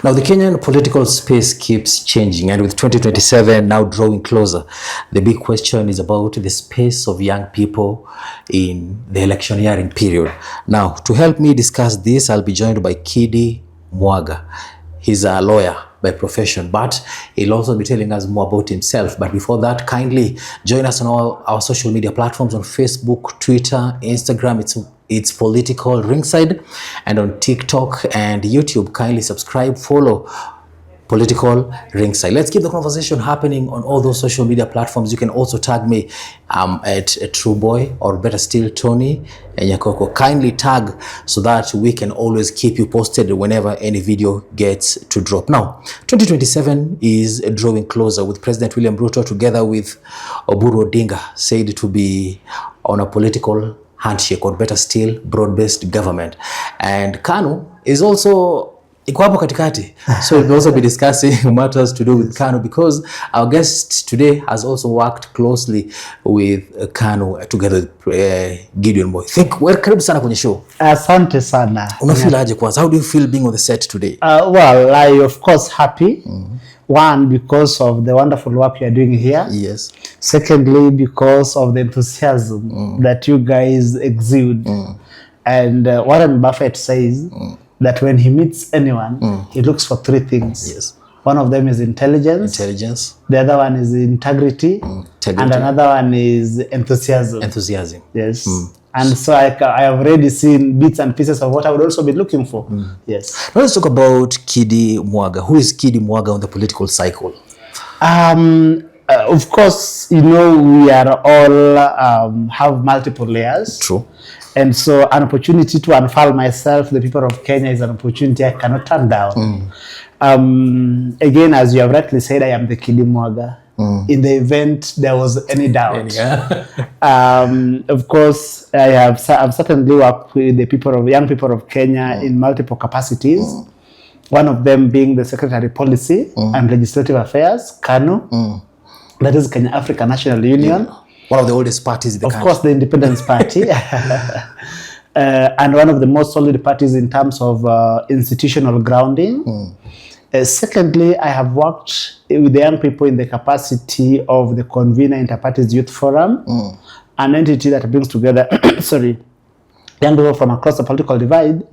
Now, the Kenyan political space keeps changing, and with 2027 now drawing closer, the big question is about the space of young people in the electioneering period. Now, to help me discuss this, I'll be joined by Kidi Mwaga. He's a lawyer by profession, but he'll also be telling us more about himself. But before that, kindly join us on all our social media platforms on Facebook, Twitter, Instagram. It's Political Ringside, and on TikTok and YouTube. Kindly subscribe, follow Political Ringside. Let's keep the conversation happening on all those social media platforms. You can also tag me at Trueboy, or better still Tony and Nyakoko. Kindly tag so that we can always keep you posted whenever any video gets to drop. Now, 2027 is drawing closer, with President William Ruto together with Oburu Odinga said to be on a political handshake, or better still, broad-based government. And KANU is also iko hapo katikati. So we'll also be discussing matters to do with KANU, because our guest today has also worked closely with KANU together with Gideon Boy. Karibu sana kwenye show. Asante sana. Unafeel aje kwanza? How do you feel being on the set today? Well, I of course happy. One, because of the wonderful work you are doing here. Yes. Secondly, because of the enthusiasm that you guys exude. And Warren Buffett says that when he meets anyone, he looks for three things. Yes. One of them is intelligence. The other one is integrity. And another one is enthusiasm. Yes. And so I have already seen bits and pieces of what I would also be looking for. Yes. Now let's talk about Kidi Mwaga. Who is Kidi Mwaga on the political cycle? Of course, you know, we are all have multiple layers. True. And so an opportunity to unfurl myself, the people of Kenya, is an opportunity I cannot turn down. Again, as you have rightly said, I am the Kidi Mwaga. In the event there was any doubt. Of course, I've certainly worked with the young people of Kenya in multiple capacities. One of them being the Secretary Policy and Legislative Affairs, KANU. That is Kenya African National Union. One of the oldest parties in the country. Of course, the Independence Party. And one of the most solid parties in terms of institutional grounding. Secondly, I have worked with the young people in the capacity of the convener Interparties Youth Forum, an entity that brings together young people from across the political divide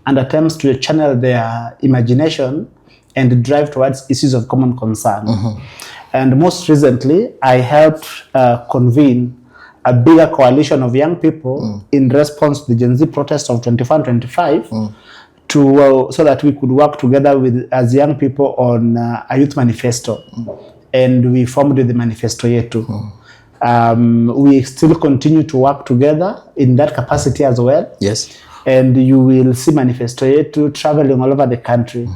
and attempts to channel their imagination and drive towards issues of common concern. And most recently, I helped convene a bigger coalition of young people in response to the Gen Z protest of 24-25 so that we could work together as young people on a youth manifesto. And we formed the Manifesto Yetu. We still continue to work together in that capacity as well. Yes. And you will see Manifesto Yetu traveling all over the country,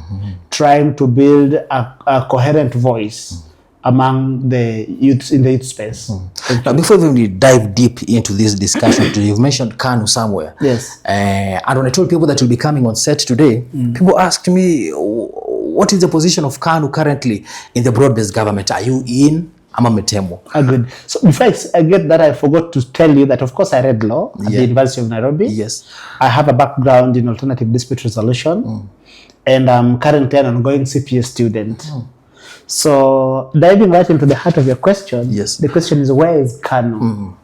trying to build a coherent voice among the youths in the youth space. Now, before we dive deep into this discussion, you've mentioned KANU somewhere. Yes. And when I told people that you'll be coming on set today, people asked me, what is the position of KANU currently in the broad-based government? Are you in? Ama metemo? Good. So before I get that, I forgot to tell you that, of course, I read law at the University of Nairobi. Yes. I have a background in alternative dispute resolution, and I'm currently an ongoing CPA student. So diving right into the heart of your question, the question is, where is KANU?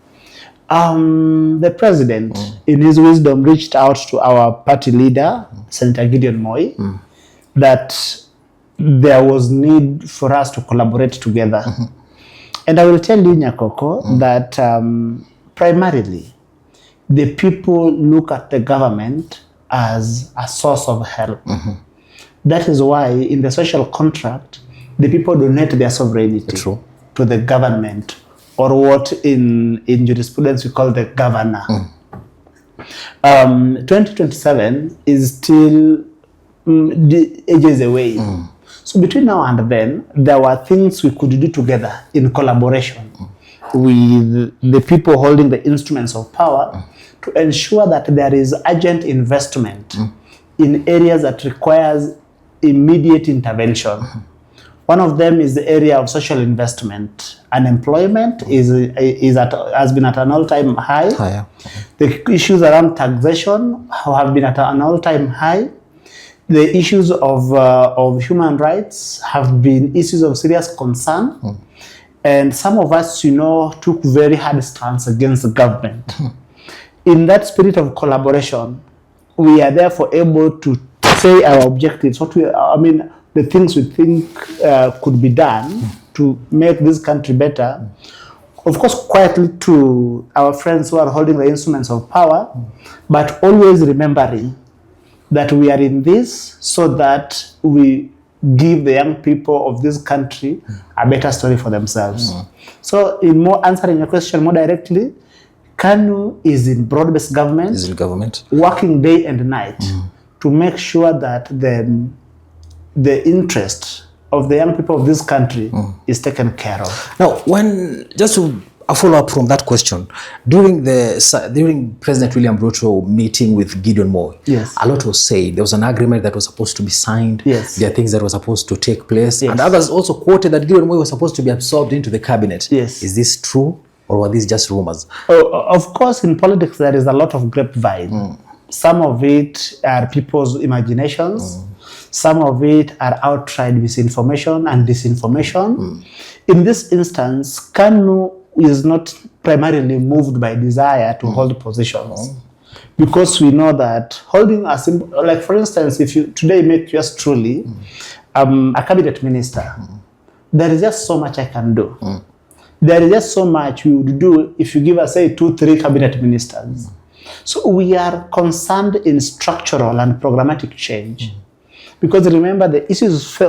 The president, in his wisdom, reached out to our party leader, Senator Gideon Moi, that there was need for us to collaborate together. And I will tell you, Nyakoko, that primarily the people look at the government as a source of help. That is why in the social contract, the people donate their sovereignty to the government, or what in jurisprudence we call the governor. 2027 is still ages away. So between now and then, there were things we could do together in collaboration with the people holding the instruments of power to ensure that there is urgent investment in areas that requires immediate intervention. One of them is the area of social investment. Unemployment has been at an all-time high. The issues around taxation have been at an all-time high. the issues of human rights have been issues of serious concern. And some of us, took very hard stance against the government. In that spirit of collaboration, we are therefore able to say our objectives, the things we think could be done to make this country better. Of course, quietly to our friends who are holding the instruments of power, but always remembering that we are in this so that we give the young people of this country a better story for themselves. So in more answering your question more directly, KANU is in broad-based government, working day and night to make sure that the interest of the young people of this country is taken care of. Now, just to a follow-up from that question, during President William Ruto meeting with Gideon Moi, yes, a lot was said. There was an agreement that was supposed to be signed. Yes. There are things that were supposed to take place. Yes. And others also quoted that Gideon Moi was supposed to be absorbed into the cabinet. Yes. Is this true, or were these just rumors? Of course, in politics, there is a lot of grapevine. Some of it are people's imaginations. Some of it are outright misinformation and disinformation. In this instance, KANU is not primarily moved by desire to hold positions, because we know that holding a symbol, like for instance, if you today make yours truly a cabinet minister, there is just so much I can do. There is just so much we would do if you give us, say, 2-3 cabinet ministers. So we are concerned in structural and programmatic change. Because remember, the issues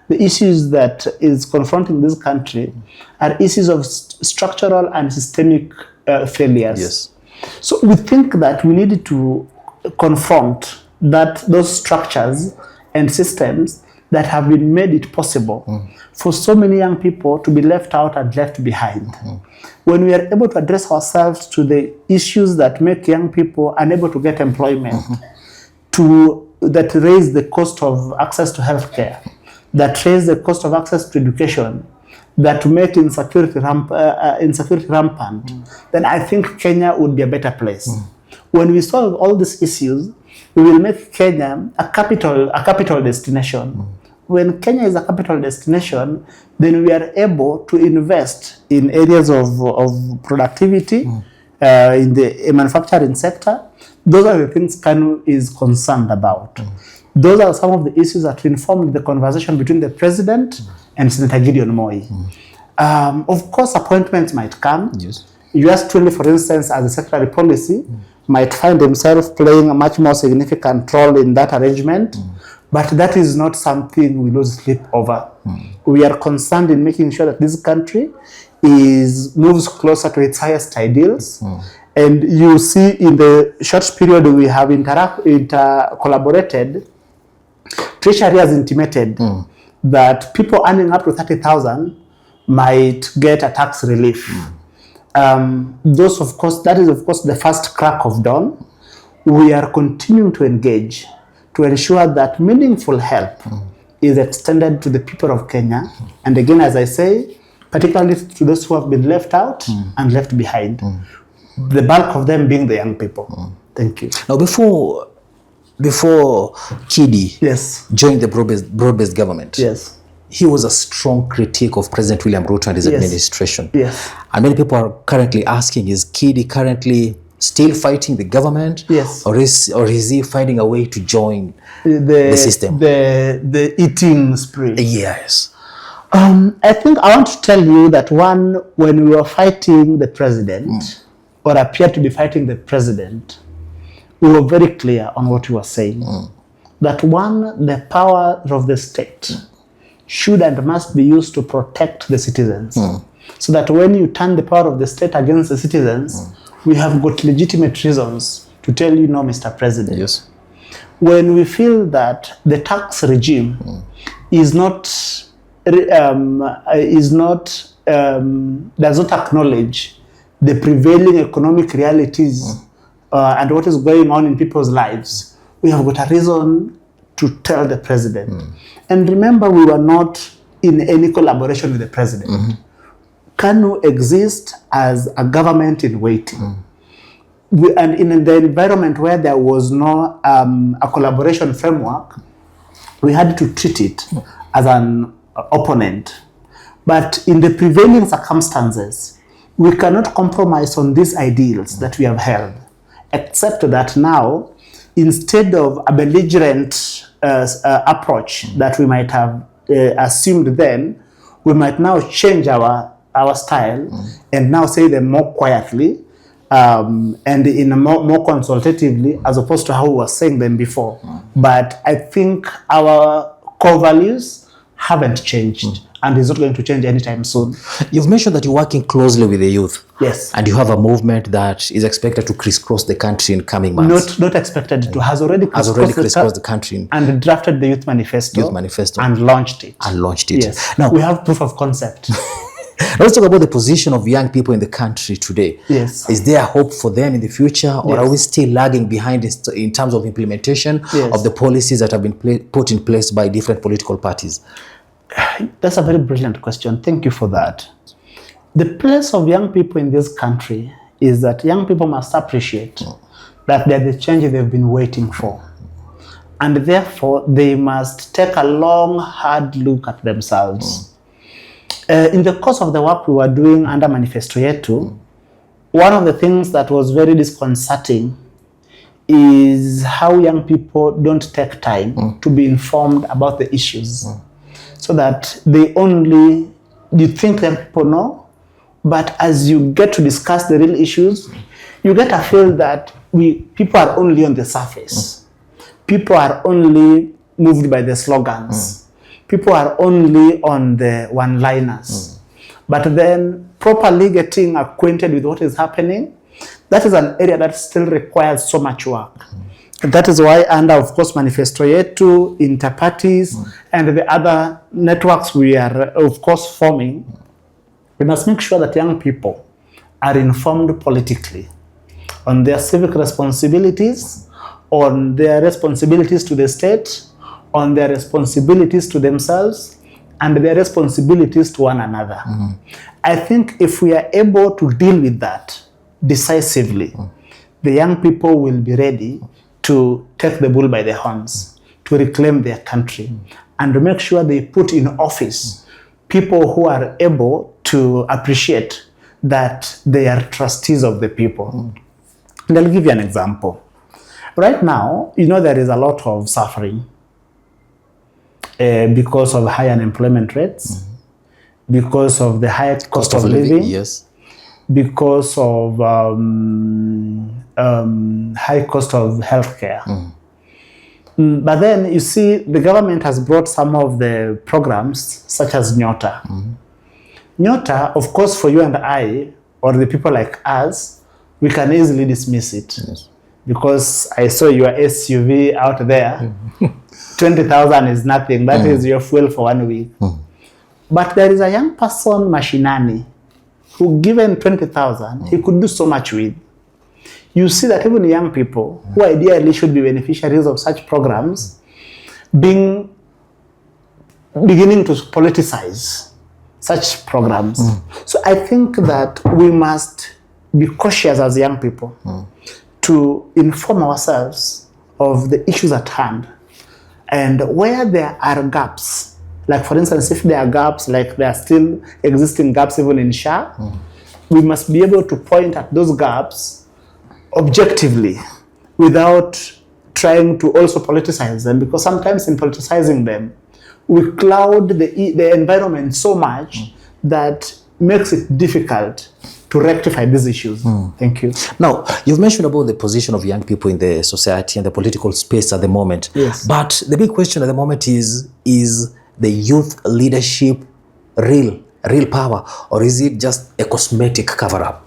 the issues that is confronting this country are issues of structural and systemic failures. Yes. So we think that we need to confront those structures and systems that have been made it possible for so many young people to be left out and left behind. When we are able to address ourselves to the issues that make young people unable to get employment, that raise the cost of access to healthcare, that raise the cost of access to education, that make insecurity rampant, then I think Kenya would be a better place. When we solve all these issues, we will make Kenya a capital destination. When Kenya is a capital destination, then we are able to invest in areas of productivity, in the manufacturing sector. Those are the things KANU is concerned about. Those are some of the issues that informed the conversation between the president and Senator Gideon Moi. Of course, appointments might come. Yes. US truly, for instance, as a secretary policy, might find himself playing a much more significant role in that arrangement. But that is not something we lose sleep over. We are concerned in making sure that this country moves closer to its highest ideals. And you see in the short period we have collaborated, Treasury has intimated that people earning up to 30,000 might get a tax relief. That is of course the first crack of dawn. We are continuing to engage to ensure that meaningful help is extended to the people of Kenya. And again, as I say, particularly to those who have been left out and left behind. The bulk of them being the young people. Thank you. Now, before Kidi joined the broad-based government, he was a strong critic of President William Ruto and his administration. Yes. And many people are currently asking, is Kidi currently still fighting the government? Yes. Or is he finding a way to join the system? The eating spree. Yes. I think I want to tell you that when we were fighting the president, or appeared to be fighting the president, we were very clear on what we were saying. That the power of the state should and must be used to protect the citizens. So that when you turn the power of the state against the citizens, we have got legitimate reasons to tell you, no, Mr. President. Yes. When we feel that the tax regime does not acknowledge the prevailing economic realities and what is going on in people's lives, we have got a reason to tell the president. And remember, we were not in any collaboration with the president. KANU exists as a government in waiting. and in the environment where there was no a collaboration framework, we had to treat it as an opponent. But in the prevailing circumstances, we cannot compromise on these ideals that we have held, except that now, instead of a belligerent approach that we might have assumed then, we might now change our style and now say them more quietly and in a more consultatively, as opposed to how we were saying them before. But I think our core values haven't changed. And it's not going to change anytime soon. You've mentioned that you're working closely with the youth. Yes. And you have a movement that is expected to crisscross the country in coming months. Not expected to, has already crisscrossed the country. And drafted the Youth Manifesto. And launched it. Yes. Now, we have proof of concept. Let's talk about the position of young people in the country today. Yes. Is there hope for them in the future, or are we still lagging behind in terms of implementation of the policies that have been put in place by different political parties? That's a very brilliant question. Thank you for that. The place of young people in this country is that young people must appreciate that they're the change they've been waiting for. And therefore, they must take a long, hard look at themselves. In the course of the work we were doing under Manifesto Yetu, one of the things that was very disconcerting is how young people don't take time to be informed about the issues. So that you think that people know, but as you get to discuss the real issues, you get a feel that people are only on the surface. People are only moved by the slogans. People are only on the one-liners. But then properly getting acquainted with what is happening, that is an area that still requires so much work. That is why under, of course, Manifesto Yetu, Interparties, and the other networks we are, of course, forming, we must make sure that young people are informed politically on their civic responsibilities, on their responsibilities to the state, on their responsibilities to themselves, and their responsibilities to one another. I think if we are able to deal with that decisively, the young people will be ready to take the bull by the horns, to reclaim their country, and to make sure they put in office people who are able to appreciate that they are trustees of the people. And I'll give you an example. Right now, there is a lot of suffering because of high unemployment rates, because of the high cost of living, because of high cost of healthcare. But then you see the government has brought some of the programs such as Nyota. Nyota, of course, for you and I, or the people like us, we can easily dismiss it. Because I saw your SUV out there, 20,000 is nothing. That is your fuel for 1 week. But there is a young person, Mashinani, who given 20,000, he could do so much with. You see that even young people, who ideally should be beneficiaries of such programs, beginning to politicize such programs. So I think that we must be cautious as young people to inform ourselves of the issues at hand. And where there are gaps, like for instance, if there are gaps, like there are still existing gaps even in SHA, we must be able to point at those gaps objectively without trying to also politicize them, because sometimes in politicizing them, we cloud the environment so much that makes it difficult to rectify these issues. Thank you. Now, you've mentioned about the position of young people in the society and the political space at the moment. Yes. But the big question at the moment is the youth leadership real power, or is it just a cosmetic cover-up?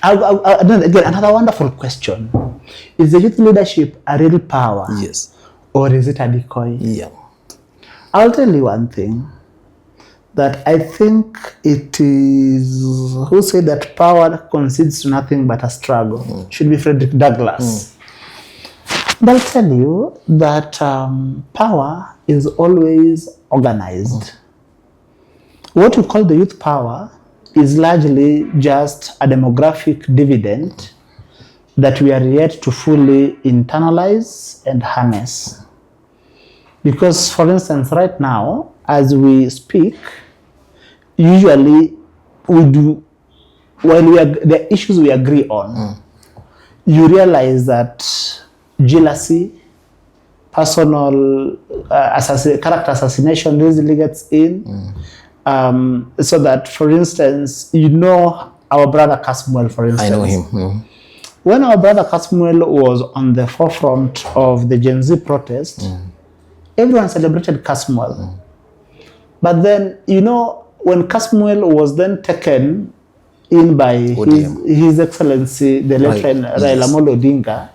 Again, another wonderful question. Is the youth leadership a real power? Yes. Or is it a decoy? Yeah. I'll tell you one thing. That I think it is, who said that power concedes to nothing but a struggle? Should be Frederick Douglass. But I'll tell you that power is always organized. What we call the youth power is largely just a demographic dividend that we are yet to fully internalize and harness. Because, for instance, right now, as we speak, usually we do, when the issues we agree on, you realize that jealousy, personal character assassination really gets in. So that, for instance, our brother Kasmuel, for instance. I know him. When our brother Kasmuel was on the forefront of the Gen Z protest, everyone celebrated Kasmuel. But then, when Kasmuel was then taken in by His Excellency, the late Raila Amolo Odinga,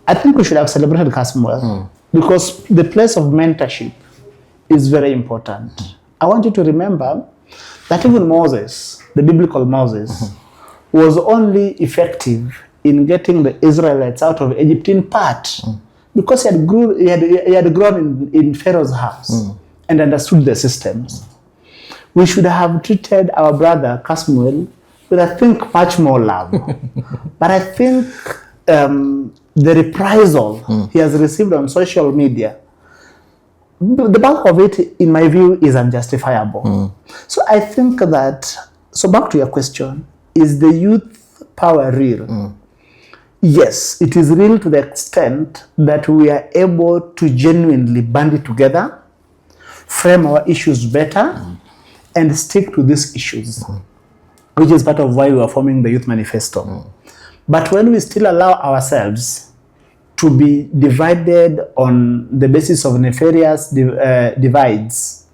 I think we should have celebrated Kasmuel because the place of mentorship is very important. I want you to remember that even Moses, the biblical Moses, was only effective in getting the Israelites out of Egypt in part because he had grown in Pharaoh's house and understood the systems. We should have treated our brother Kasmuel with, I think, much more love. But I think the reprisal he has received on social media, the bulk of it, in my view, is unjustifiable. So I think that, so back to your question, is the youth power real? Yes, it is real to the extent that we are able to genuinely band it together, frame our issues better, and stick to these issues, which is part of why we are forming the Youth Manifesto. But when we still allow ourselves to be divided on the basis of nefarious divides,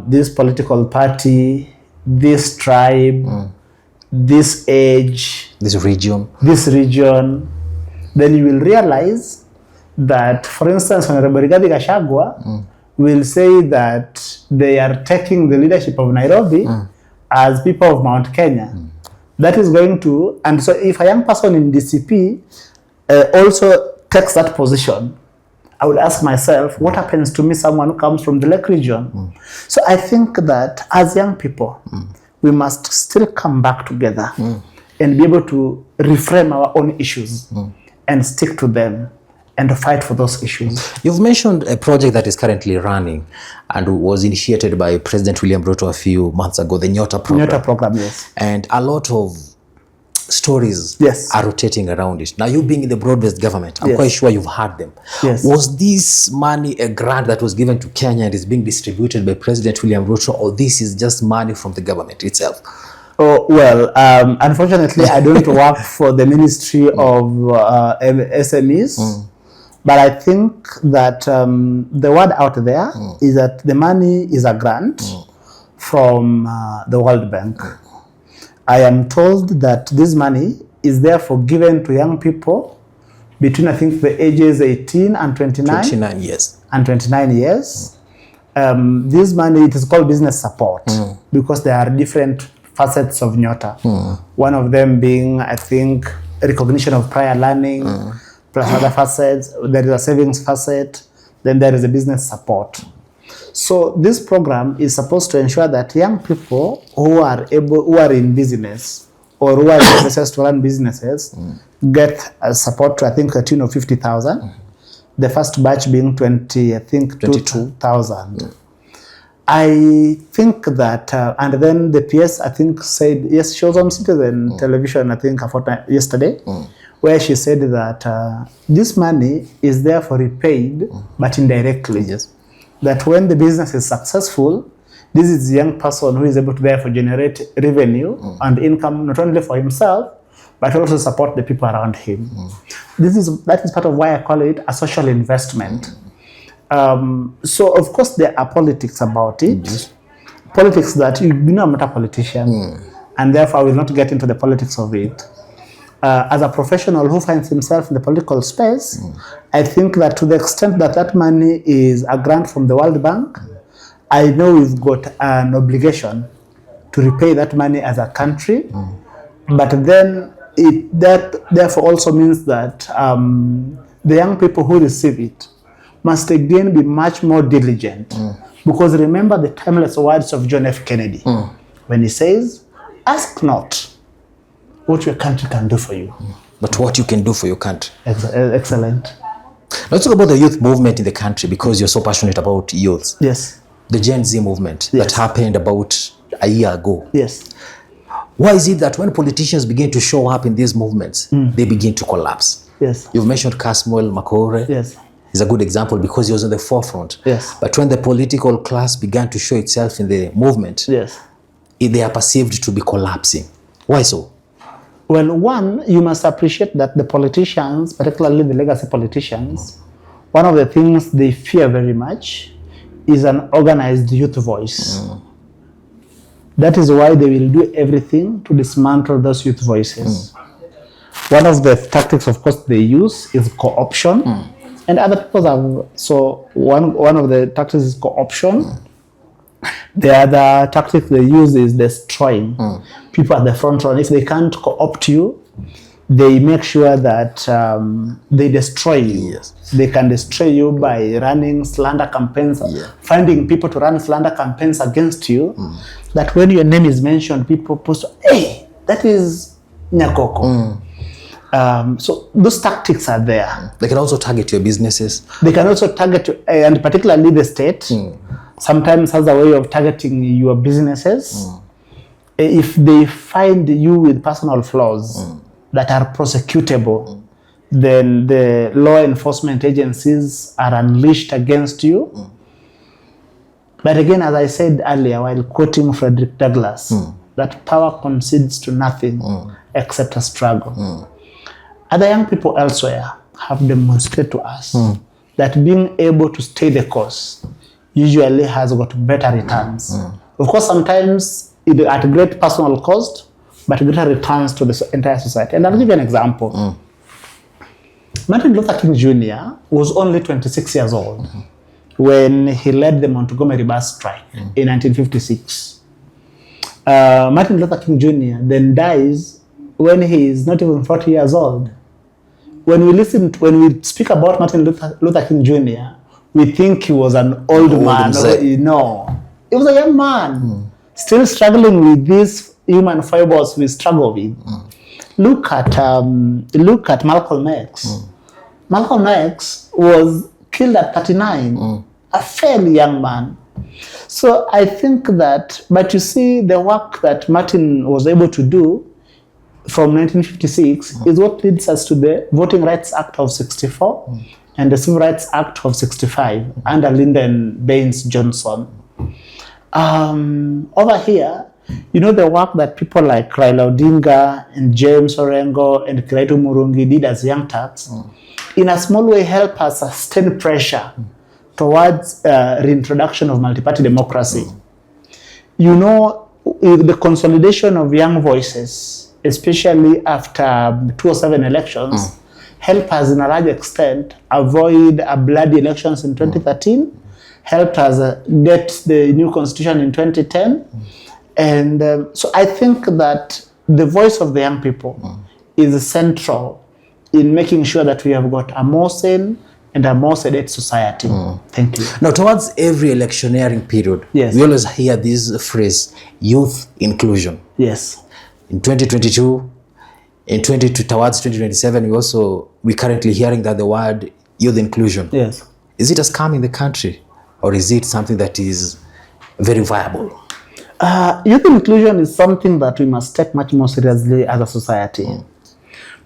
this political party, this tribe, this age, this region, then you will realize that, for instance, when Rigathi Gachagua will say that they are taking the leadership of Nairobi as people of Mount Kenya, that is going to, and so if a young person in DCP also takes that position, I would ask myself, what happens to me, someone who comes from the Lake region? So I think that as young people, we must still come back together and be able to reframe our own issues and stick to them and fight for those issues. You've mentioned a project that is currently running and was initiated by President William Ruto a few months ago, the Nyota program. Nyota program, yes. And a lot of stories are rotating around it. Now, you being in the broad-based government, I'm quite sure you've heard them. Yes. Was this money a grant that was given to Kenya and is being distributed by President William Ruto, or this is just money from the government itself? Oh, well, unfortunately, I don't work for the Ministry of SMEs, but I think that the word out there is that the money is a grant from the World Bank. I am told that this money is therefore given to young people between, I think, the ages 18 and 29. 29 years. And 29 years. This money, it is called business support because there are different facets of Nyota. One of them being, I think, recognition of prior learning, plus other facets. There is a savings facet, then there is a business support. So this program is supposed to ensure that young people who are in business or who are in process to run businesses get support to, I think, a tune of 50,000. The first batch being 22,000. I think that, and then the PS, I think, said, yes, she was on Citizen television, I think, yesterday, where she said that this money is therefore repaid, but indirectly. Yes. That when the business is successful, this is the young person who is able to therefore generate revenue and income, not only for himself, but also support the people around him. That is part of why I call it a social investment. So of course there are politics about it. Politics that I'm not a politician, and therefore I will not get into the politics of it. As a professional who finds himself in the political space, I think that to the extent that that money is a grant from the World Bank, I know we've got an obligation to repay that money as a country. But then that therefore also means that the young people who receive it must again be much more diligent. Because remember the timeless words of John F. Kennedy when he says, ask not what your country can do for you. But what you can do for your country. Excellent. Let's talk about the youth movement in the country, because you're so passionate about youth. Yes. The Gen Z movement that happened about a year ago. Yes. Why is it that when politicians begin to show up in these movements, they begin to collapse? Yes. You've mentioned Casmuel Makore. Yes. Is a good example because he was in the forefront. Yes. But when the political class began to show itself in the movement, yes, they are perceived to be collapsing. Why so? Well, one, you must appreciate that the politicians, particularly the legacy politicians, one of the things they fear very much is an organized youth voice. That is why they will do everything to dismantle those youth voices. One of the tactics, of course, they use is co-option. And other people have, so one of the tactics is co-option. The other tactic they use is destroying people at the front run. If they can't co-opt you, they make sure that they destroy you. Yes. They can destroy you by running slander campaigns, finding people to run slander campaigns against you, that when your name is mentioned, people post, hey, that is Nyakoko. So those tactics are there. They can also target your businesses. They can also target, and particularly the state, sometimes has a way of targeting your businesses. If they find you with personal flaws that are prosecutable, then the law enforcement agencies are unleashed against you. But again, as I said earlier, while quoting Frederick Douglass, that power concedes to nothing except a struggle. Other young people elsewhere have demonstrated to us that being able to stay the course usually has got better returns. Of course, sometimes at great personal cost, but greater returns to the entire society. And I'll give you an example. Martin Luther King Jr. was only 26 years old when he led the Montgomery bus strike in 1956. Martin Luther King Jr. then dies when he is not even 40 years old. When we speak about Martin Luther King Jr., we think he was an old man. No, he was a young man, still struggling with these human fibers we struggle with. Look at Malcolm X. Malcolm X was killed at 39, a fairly young man. So I think that, but you see, the work that Martin was able to do from 1956 is what leads us to the Voting Rights Act of 64 and the Civil Rights Act of 65 under Lyndon Baines Johnson. Over here, you know, the work that people like Raila Odinga and James Orengo and Kiraitu Murungi did as young Turks, in a small way help us sustain pressure towards reintroduction of multi-party democracy. You know, the consolidation of young voices, especially after 2007 elections, helped us in a large extent avoid a bloody elections in 2013, helped us get the new constitution in 2010. And so I think that the voice of the young people is central in making sure that we have got a more sane and a more sedate society. Thank you. Now, towards every electioneering period, we always hear this phrase, youth inclusion. Yes. In 2022, towards 2027, we're currently hearing that the word youth inclusion. Yes. Is it a scam in the country, or is it something that is very viable? Youth inclusion is something that we must take much more seriously as a society.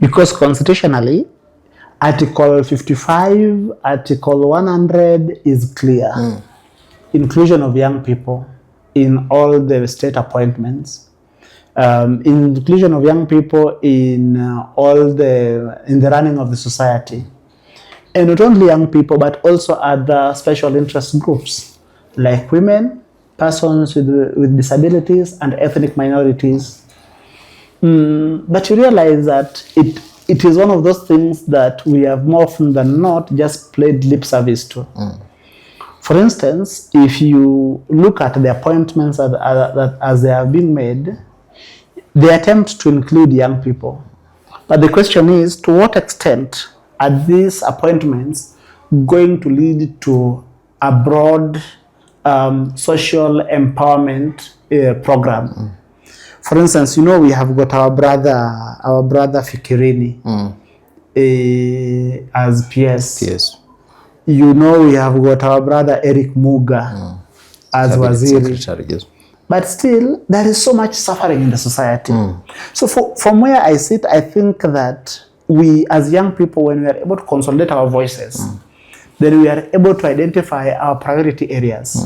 Because constitutionally, Article 55, Article 100 is clear. Inclusion of young people in all the state appointments. Inclusion of young people in the running of the society. And not only young people, but also other special interest groups like women, persons with disabilities, and ethnic minorities. But you realize that it is one of those things that we have more often than not just played lip service to. For instance, if you look at the appointments as they have been made, they attempt to include young people. But the question is, to what extent are these appointments going to lead to a broad social empowerment program? For instance, you know, we have got our brother Fikirini as PS. Yes. You know, we have got our brother Eric Muga as Waziri. Secretary, yes. But still, there is so much suffering in the society. So from where I sit, I think that we as young people, when we are able to consolidate our voices, then we are able to identify our priority areas.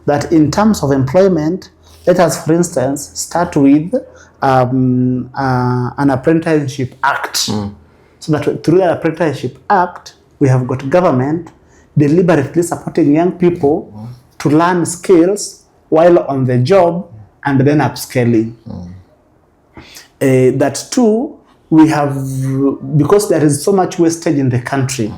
That in terms of employment, let us, for instance, start with an apprenticeship act. So that through the apprenticeship act, we have got government deliberately supporting young people to learn skills while on the job and then upscaling. That too, we have, because there is so much wastage in the country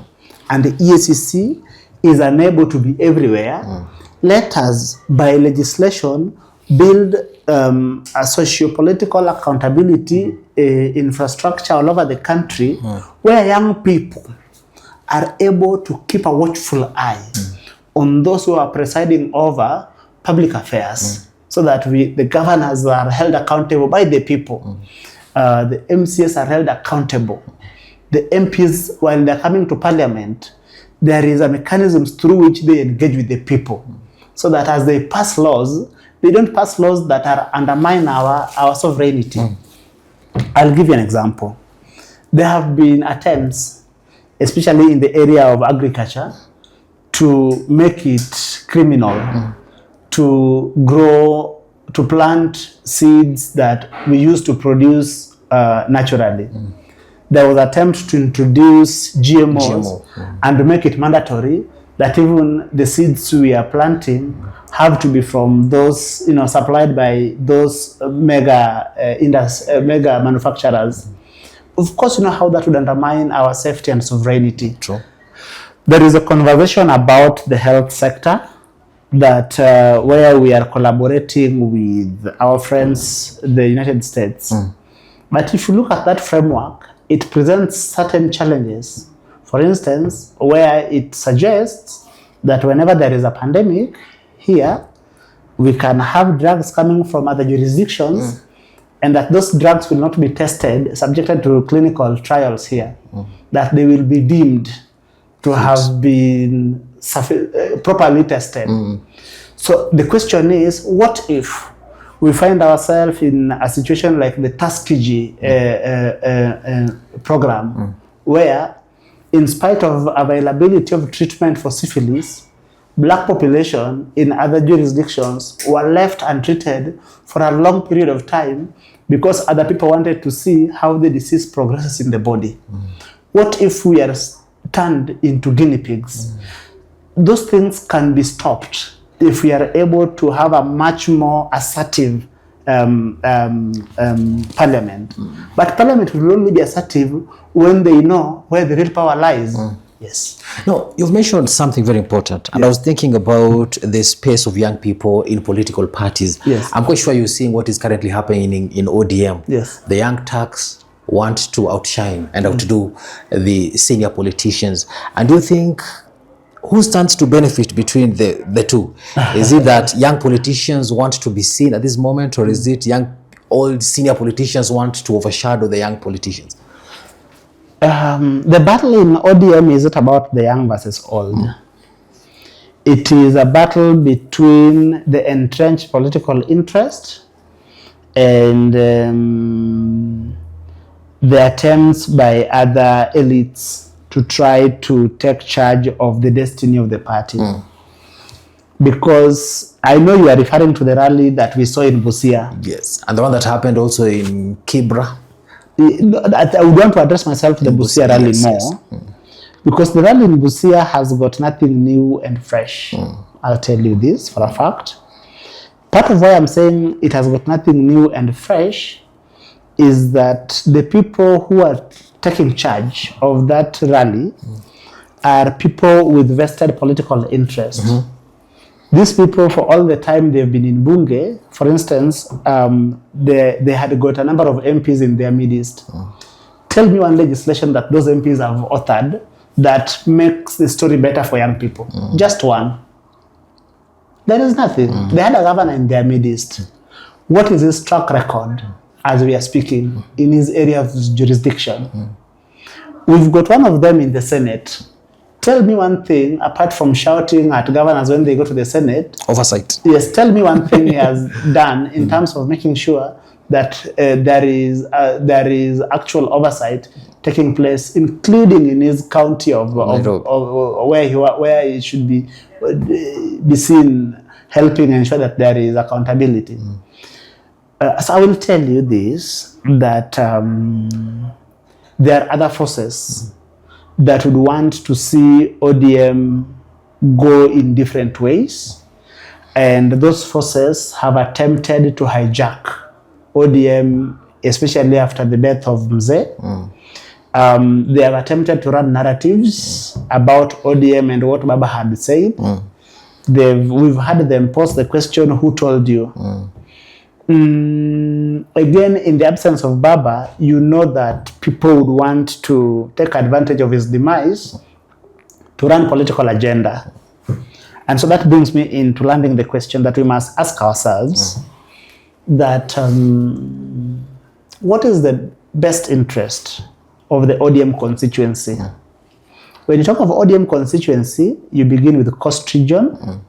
and the EACC is unable to be everywhere, let us, by legislation, build a socio-political accountability infrastructure all over the country where young people are able to keep a watchful eye on those who are presiding over public affairs, so that the governors are held accountable by the people. The MCS are held accountable. The MPs, while they're coming to parliament, there is a mechanism through which they engage with the people, so that as they pass laws, they don't pass laws that are undermine our sovereignty. I'll give you an example. There have been attempts, especially in the area of agriculture, to make it criminal to plant seeds that we used to produce naturally. There was an attempt to introduce GMOs and make it mandatory that even the seeds we are planting have to be from those, you know, supplied by those mega manufacturers. Of course, you know how that would undermine our safety and sovereignty. True. There is a conversation about the health sector that where we are collaborating with our friends, the United States. But if you look at that framework, it presents certain challenges. For instance, where it suggests that whenever there is a pandemic here, we can have drugs coming from other jurisdictions, and that those drugs will not be tested, subjected to clinical trials here, that they will be deemed to have been properly tested. So the question is, what if we find ourselves in a situation like the Tuskegee program, where in spite of availability of treatment for syphilis, black population in other jurisdictions were left untreated for a long period of time because other people wanted to see how the disease progresses in the body. What if we are turned into guinea pigs? Those things can be stopped if we are able to have a much more assertive parliament. But parliament will only be assertive when they know where the real power lies. Yes. No, you've mentioned something very important, and I was thinking about the space of young people in political parties. Yes. I'm quite sure you're seeing what is currently happening in ODM. Yes. The young Turks want to outshine and outdo the senior politicians. And do you think, who stands to benefit between the two? Is it that young politicians want to be seen at this moment, or is it old senior politicians want to overshadow the young politicians? The battle in ODM is not about the young versus old. It is a battle between the entrenched political interest and the attempts by other elites to try to take charge of the destiny of the party. Because I know you are referring to the rally that we saw in Busia. Yes, and the one that happened also in Kibra. I would want to address myself to the Busia rally more. Because the rally in Busia has got nothing new and fresh. I'll tell you this for a fact. Part of why I'm saying it has got nothing new and fresh is that the people who are taking charge of that rally are people with vested political interest. These people, for all the time they've been in Bunge, for instance, they had got a number of MPs in their midst. Tell me one legislation that those MPs have authored that makes the story better for young people. Just one. There is nothing. They had a governor in their midst. What is his track record as we are speaking in his area of jurisdiction? We've got one of them in the Senate. Tell me one thing, apart from shouting at governors when they go to the Senate. Oversight. Yes, tell me one thing he has done in terms of making sure that there is actual oversight taking place, including in his county of where he should be seen helping ensure that there is accountability. So I will tell you this, that there are other forces that would want to see ODM go in different ways, and those forces have attempted to hijack ODM, especially after the death of Mzee. They have attempted to run narratives about ODM and what Baba had said. We've had them pose the question, who told you? Again, in the absence of Baba, you know that people would want to take advantage of his demise to run political agenda. And so that brings me into landing the question that we must ask ourselves, that what is the best interest of the ODM constituency? When you talk of ODM constituency, you begin with the coast region,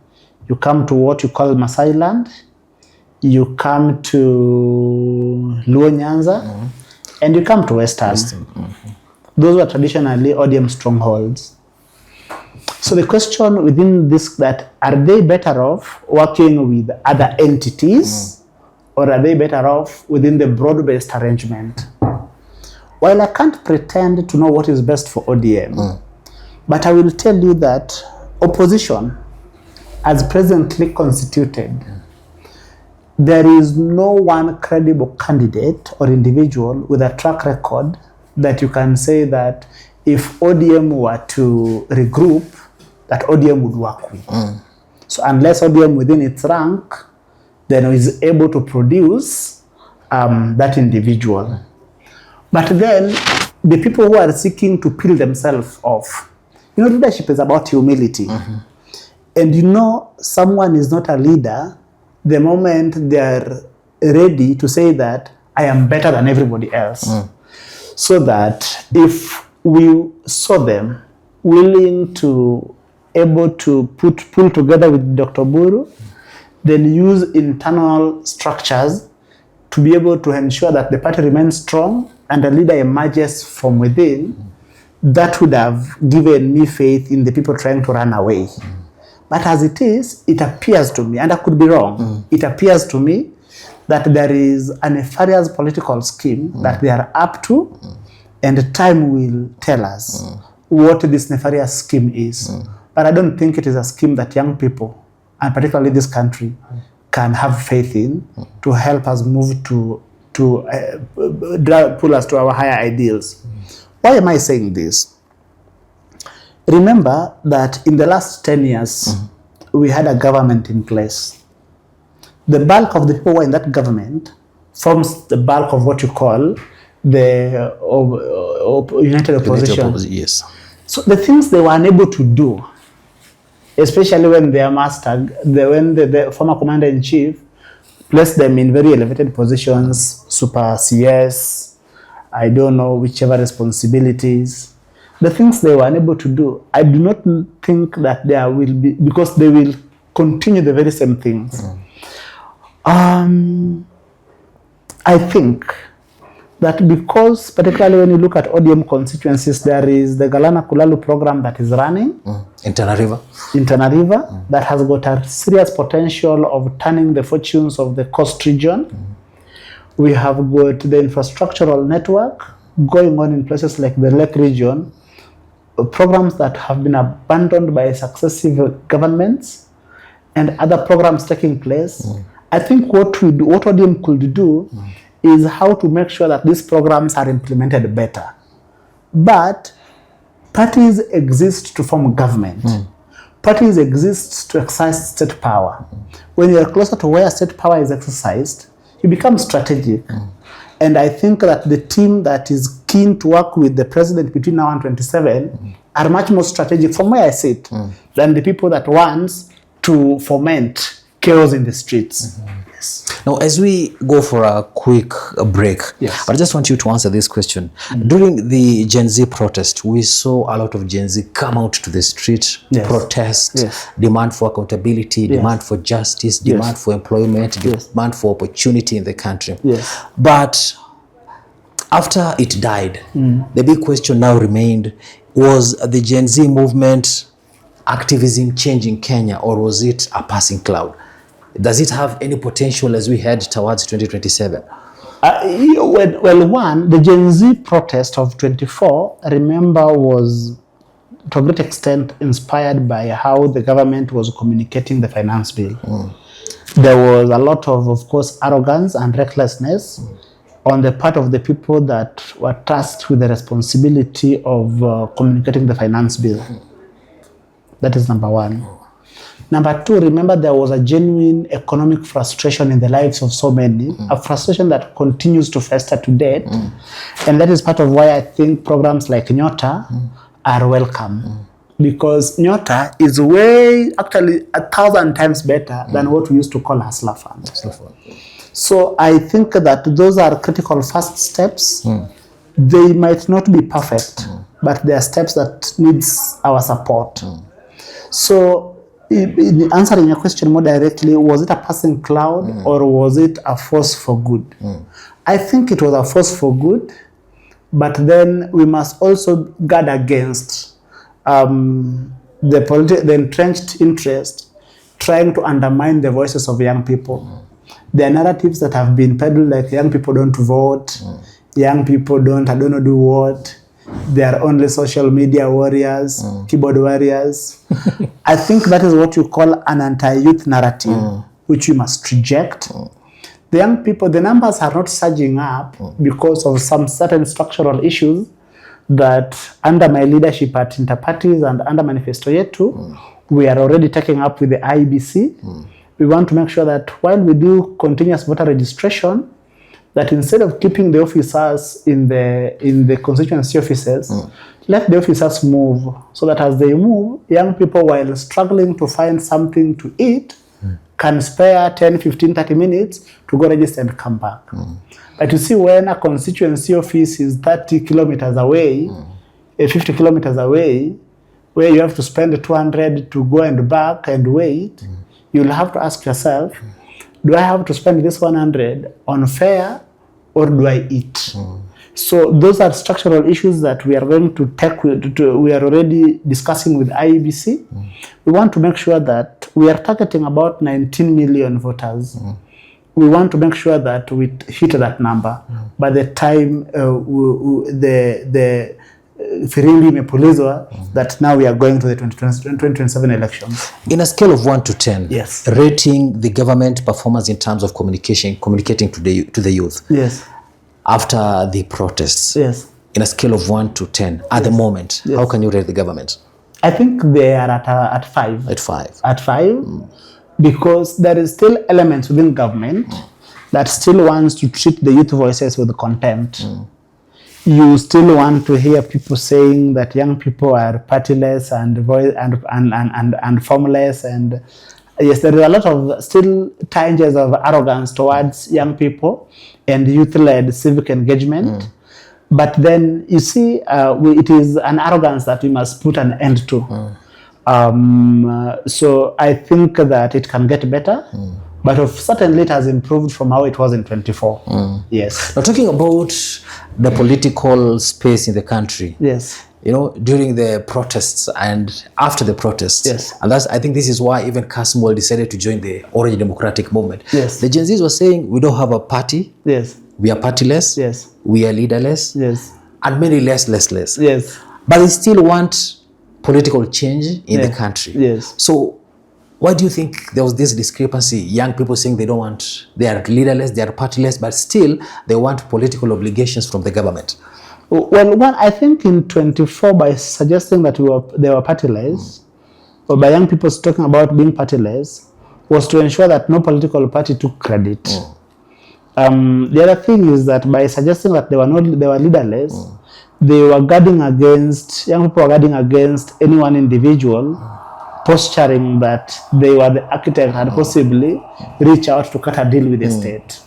you come to what you call Masai land, you come to Luo Nyanza, and you come to Western. Those were traditionally ODM strongholds. So the question within this, that are they better off working with other entities, or are they better off within the broad-based arrangement? While I can't pretend to know what is best for ODM, but I will tell you that opposition, as presently constituted, there is no one credible candidate or individual with a track record that you can say that if ODM were to regroup, that ODM would work with. So unless ODM within its rank then is able to produce that individual. But then the people who are seeking to peel themselves off, you know, leadership is about humility. And you know, someone is not a leader the moment they are ready to say that I am better than everybody else. So that if we saw them willing to able to pull together with Dr. Buru, then use internal structures to be able to ensure that the party remains strong and a leader emerges from within, that would have given me faith in the people trying to run away. But as it is, it appears to me, and I could be wrong, it appears to me that there is a nefarious political scheme that they are up to, and time will tell us what this nefarious scheme is. But I don't think it is a scheme that young people, and particularly this country, can have faith in to help us move to pull us to our higher ideals. Why am I saying this? Remember that in the last 10 years, we had a government in place. The bulk of the people who are in that government forms the bulk of what you call the United Opposition. Yes. So the things they were unable to do, especially when their master, when the former commander-in-chief placed them in very elevated positions, super CS, I don't know, whichever responsibilities, the things they were unable to do, I do not think that there will be, because they will continue the very same things. I think that because, particularly when you look at ODM constituencies, there is the Galana Kulalu program that is running in Tana River, that has got a serious potential of turning the fortunes of the coast region. We have got the infrastructural network going on in places like the Lake region, programs that have been abandoned by successive governments, and other programs taking place. I think what ODM could do is how to make sure that these programs are implemented better. But parties exist to form government. Parties exist to exercise state power. When you are closer to where state power is exercised, you become strategic. And I think that the team that is keen to work with the president between now and 27 are much more strategic, from where I sit, than the people that want to foment chaos in the streets. Yes. Now, as we go for a quick break, Yes. I just want you to answer this question. During the Gen Z protest, we saw a lot of Gen Z come out to the street, Yes. protest, Yes. demand for accountability, demand for justice, demand for employment, demand for opportunity in the country. Yes. But after it died, the big question now remained, was the Gen Z movement activism changing Kenya, or was it a passing cloud? Does it have any potential as we head towards 2027? Well, the Gen Z protest of 24, remember, was to a great extent inspired by how the government was communicating the finance bill. There was a lot of course, arrogance and recklessness on the part of the people that were tasked with the responsibility of communicating the finance bill. That is number one. Number two, remember, there was a genuine economic frustration in the lives of so many, a frustration that continues to fester to date. And that is part of why I think programs like Nyota are welcome. Because Nyota is actually 1,000 times better than what we used to call Hustler Fund. So I think that those are critical first steps. They might not be perfect, but they are steps that needs our support. So, in answering your question more directly, was it a passing cloud or was it a force for good? I think it was a force for good, but then we must also guard against the entrenched interest trying to undermine the voices of young people. There are narratives that have been peddled, like young people don't vote, young people don't, I don't know, do what. They are only social media warriors, keyboard warriors. I think that is what you call an anti-youth narrative, which we must reject. The young people, the numbers are not surging up because of some certain structural issues that under my leadership at Interparties and under Manifesto Yetu, we are already taking up with the IEBC. We want to make sure that while we do continuous voter registration, that instead of keeping the officers in the constituency offices, let the officers move, so that as they move, young people, while struggling to find something to eat, can spare 10, 15, 30 minutes to go register and come back. But you see, when a constituency office is 30 kilometers away, 50 kilometers away, where you have to spend 200 to go and back and wait, you'll have to ask yourself, do I have to spend this 100 on fare or do I eat? So those are structural issues that we are going to take. We are already discussing with IEBC. We want to make sure that we are targeting about 19 million voters. We want to make sure that we hit that number by the time the Firimbi imepulizwa that now we are going to the 2027 elections. In a scale of 1 to 10, yes, rating the government performance in terms of communicating to the youth. Yes. After the protests. Yes. In a scale of 1 to 10 at the moment, how can you rate the government? I think they are at 5. At 5. At 5, because there is still elements within government that still wants to treat the youth voices with contempt. You still want to hear people saying that young people are partyless and formless, and yes, there is a lot of still tinges of arrogance towards young people and youth-led civic engagement. But then you see, it is an arrogance that we must put an end to. So I think that it can get better. But certainly it has improved from how it was in 24. Yes. Now, talking about the political space in the country. Yes. You know, during the protests and after the protests. Yes. And I think this is why even Kasmuel decided to join the Orange Democratic Movement. Yes. The Gen Zs were saying, we don't have a party. Yes. We are partyless. Yes. We are leaderless. Yes. And many less. Yes. But they still want political change in the country. Yes. So why do you think there was this discrepancy? Young people saying they are leaderless, they are partyless, but still they want political obligations from the government. Well, I think in 24, by suggesting that they were partyless, or by young people talking about being partyless, was to ensure that no political party took credit. The other thing is that by suggesting that they were leaderless, young people were guarding against any one individual posturing that they were the architect and possibly reach out to cut a deal with the state.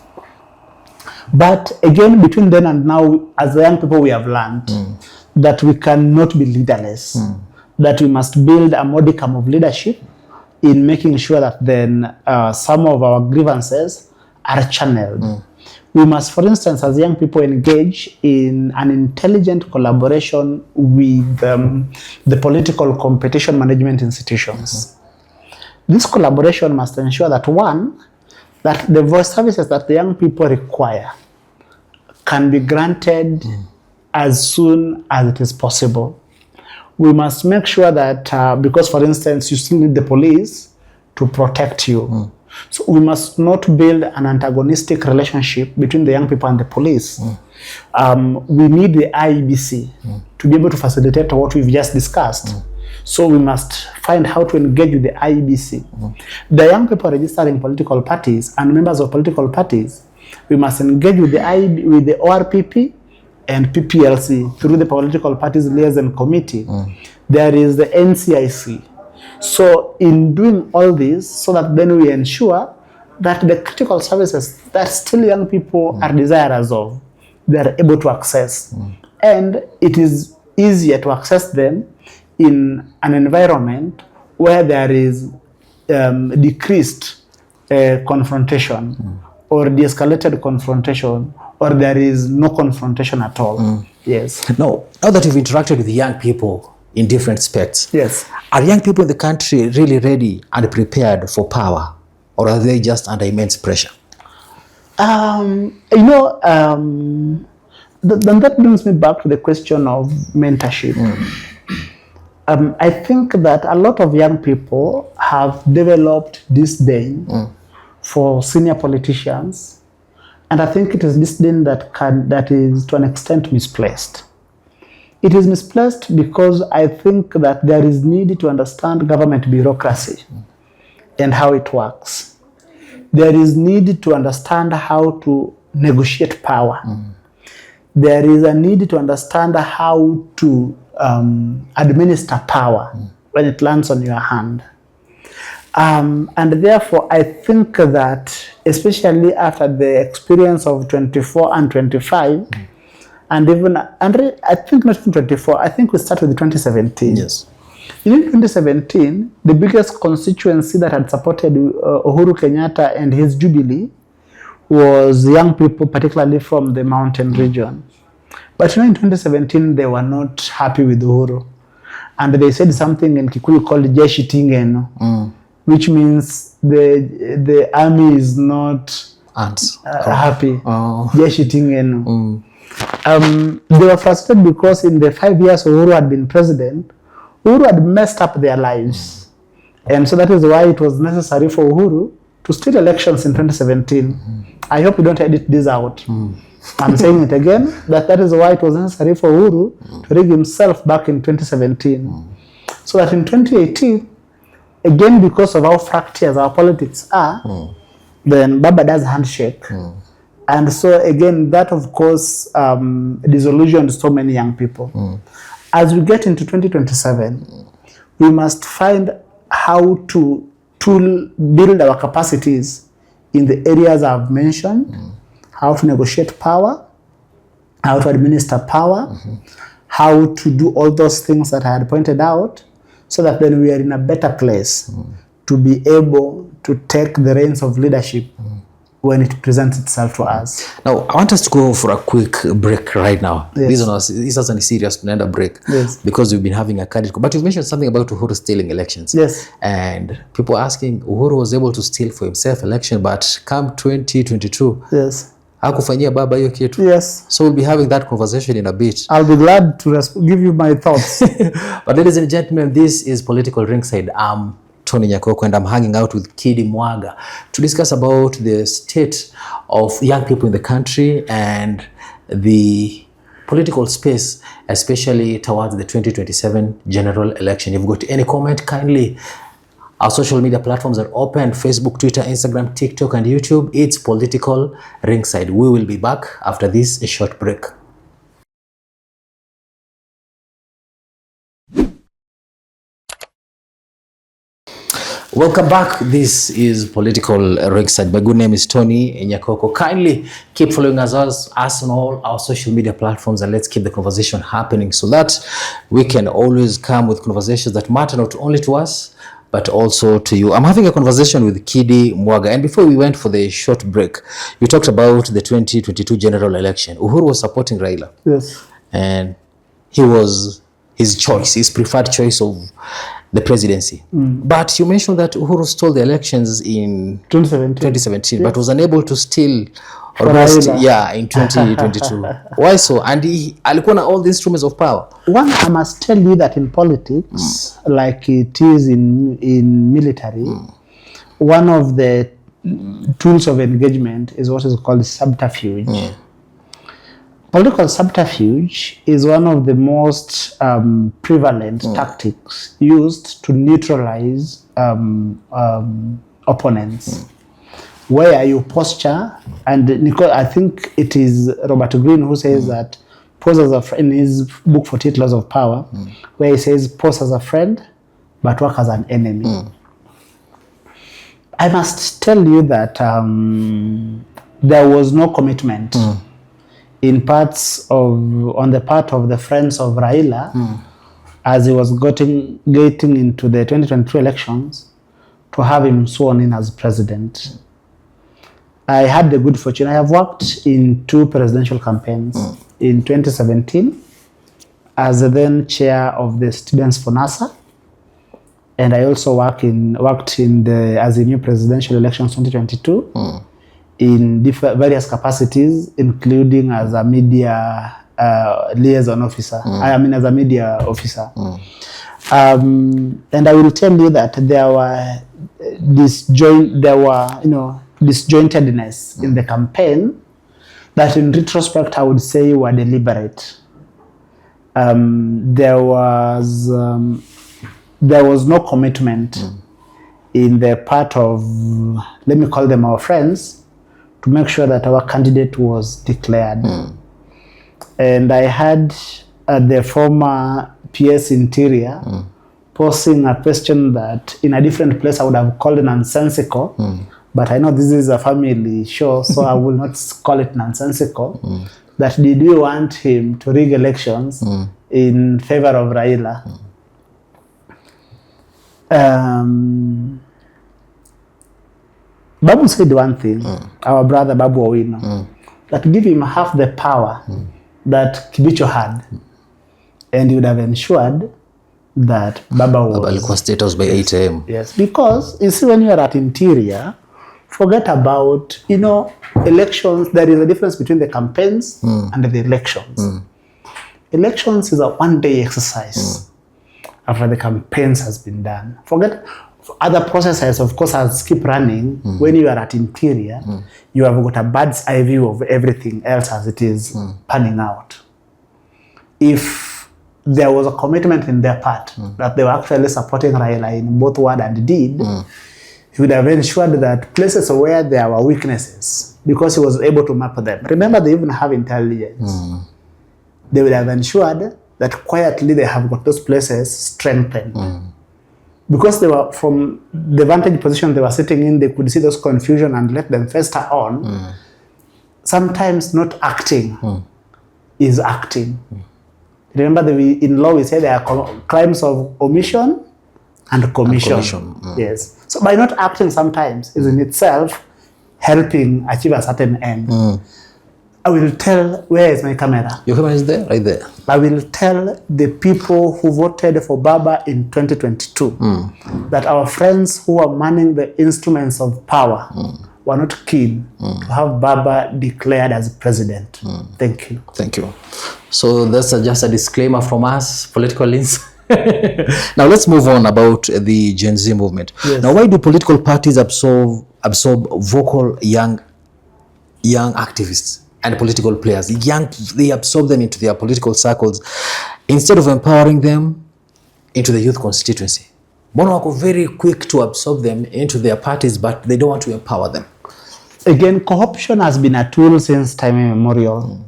But again, between then and now, as young people, we have learned that we cannot be leaderless, that we must build a modicum of leadership in making sure that then some of our grievances are channeled. We must, for instance, as young people, engage in an intelligent collaboration with the political competition management institutions. This collaboration must ensure that, one, that the voice services that the young people require can be granted as soon as it is possible. We must make sure that, because for instance, you still need the police to protect you. So we must not build an antagonistic relationship between the young people and the police. We need the IEBC to be able to facilitate what we've just discussed. So we must find how to engage with the IEBC. The young people registering political parties and members of political parties, we must engage with the ORPP and PPLC through the Political Parties Liaison Committee. There is the NCIC. So in doing all this, so that then we ensure that the critical services that still young people are desirous of, they are able to access. And it is easier to access them in an environment where there is decreased confrontation or de-escalated confrontation, or there is no confrontation at all. Yes. Now that you've interacted with young people in different aspects, yes, are young people in the country really ready and prepared for power, or are they just under immense pressure? Then that brings me back to the question of mentorship. I think that a lot of young people have developed disdain for senior politicians, and I think it is disdain that is to an extent misplaced. It is misplaced because I think that there is need to understand government bureaucracy and how it works. There is need to understand how to negotiate power. There is a need to understand how to administer power when it lands on your hand. And therefore, I think that especially after the experience of 24 and 25, and even, I think not even 24, I think we start with 2017. Yes. In 2017, the biggest constituency that had supported Uhuru Kenyatta and his Jubilee was young people, particularly from the mountain region. But in 2017, they were not happy with Uhuru. And they said something in Kikuyu called Jeshi Tingeno, which means the army is not happy. Jeshi Tingeno. They were frustrated because in the 5 years Uhuru had been president, Uhuru had messed up their lives. And so that is why it was necessary for Uhuru to steal elections in 2017. I hope you don't edit this out. I'm saying it again, that is why it was necessary for Uhuru to rig himself back in 2017. So that in 2018, again, because of how fractious our politics are, then Baba does handshake. And so again, that of course disillusioned so many young people. As we get into 2027, we must find how to build our capacities in the areas I've mentioned, how to negotiate power, how to administer power, how to do all those things that I had pointed out, so that then we are in a better place to be able to take the reins of leadership when it presents itself to us. Now, I want us to go for a quick break right now. Yes. This isn't serious to end a break, yes, because we've been having a candid. But you've mentioned something about Uhuru stealing elections. Yes. And people asking, Uhuru was able to steal for himself election, but come 2022, yes, hakufanyia baba hiyo kitu. Yes. So we'll be having that conversation in a bit. I'll be glad to give you my thoughts. But ladies and gentlemen, this is Political Ringside. I'm Tony Nyakoko and I'm hanging out with Kidi Mwaga to discuss about the state of young people in the country and the political space, especially towards the 2027 general election. If you've got any comment, kindly, our social media platforms are open: Facebook, Twitter, Instagram, TikTok, and YouTube. It's Political Ringside. We will be back after this short break. Welcome back. This is Political Ringside. My good name is Tony Nyakoko. Kindly keep following us on all our social media platforms, and let's keep the conversation happening so that we can always come with conversations that matter not only to us but also to you. I'm having a conversation with Kidi Mwaga, and before we went for the short break, we talked about the 2022 general election. Uhuru was supporting Raila. Yes. And he was his choice, his preferred choice of the presidency. But you mentioned that Uhuru stole the elections in 2017, but was unable to steal or in 2022. Why so? And he alikuwa na all the instruments of power. One, I must tell you that in politics, like it is in military, one of the tools of engagement is what is called subterfuge. Political subterfuge is one of the most prevalent tactics used to neutralize opponents. Where you posture, and I think it is Robert Greene who says that pose as a friend, in his book 48 Laws of Power, where he says pose as a friend but work as an enemy. I must tell you that there was no commitment on the part of the friends of Raila as he was getting into the 2022 elections to have him sworn in as president. I had the good fortune. I have worked in 2 presidential campaigns. In 2017 as the then chair of the Students for NASA, and I also worked as a new presidential elections 2022 in various capacities, including as a media liaison officer. As a media officer. And I will tell you that there were disjointedness in the campaign that in retrospect I would say were deliberate. There was no commitment in the part of, let me call them our friends, to make sure that our candidate was declared. And I had the former PS Interior posing a question that in a different place I would have called nonsensical, but I know this is a family show, so I will not call it nonsensical. That did we want him to rig elections in favor of Raila? Babu said one thing, our brother Babu Owino, that give him half the power that Kibicho had, and he would have ensured that Baba was status by 8 a.m. Yes, because you see, when you are at Interior, forget about, elections. There is a difference between the campaigns and the elections. Elections is a one-day exercise after the campaigns has been done. Forget other processes, of course, has keep running. When you are at Interior, you have got a bird's eye view of everything else as it is panning out. If there was a commitment in their part that they were actually supporting Raila in both word and deed, he would have ensured that places where there were weaknesses, because he was able to map them. Remember, they even have intelligence. They would have ensured that quietly they have got those places strengthened. Because they were, from the vantage position they were sitting in, they could see those confusion and let them fester on. Sometimes not acting is acting. Remember, in law we say there are crimes of omission and commission. Yes. So by not acting sometimes is in itself helping achieve a certain end. I will tell, where is my camera? Your camera is there, right there. I will tell the people who voted for Baba in 2022 that our friends who are manning the instruments of power were not keen to have Baba declared as president. Thank you. Thank you. So that's just a disclaimer from us, Political Ringside. Now let's move on about the Gen Z movement. Yes. Now, why do political parties absorb vocal young activists and political players? They absorb them into their political circles instead of empowering them into the youth constituency. Mbona wako very quick to absorb them into their parties, but they don't want to empower them? Again, co-option has been a tool since time immemorial.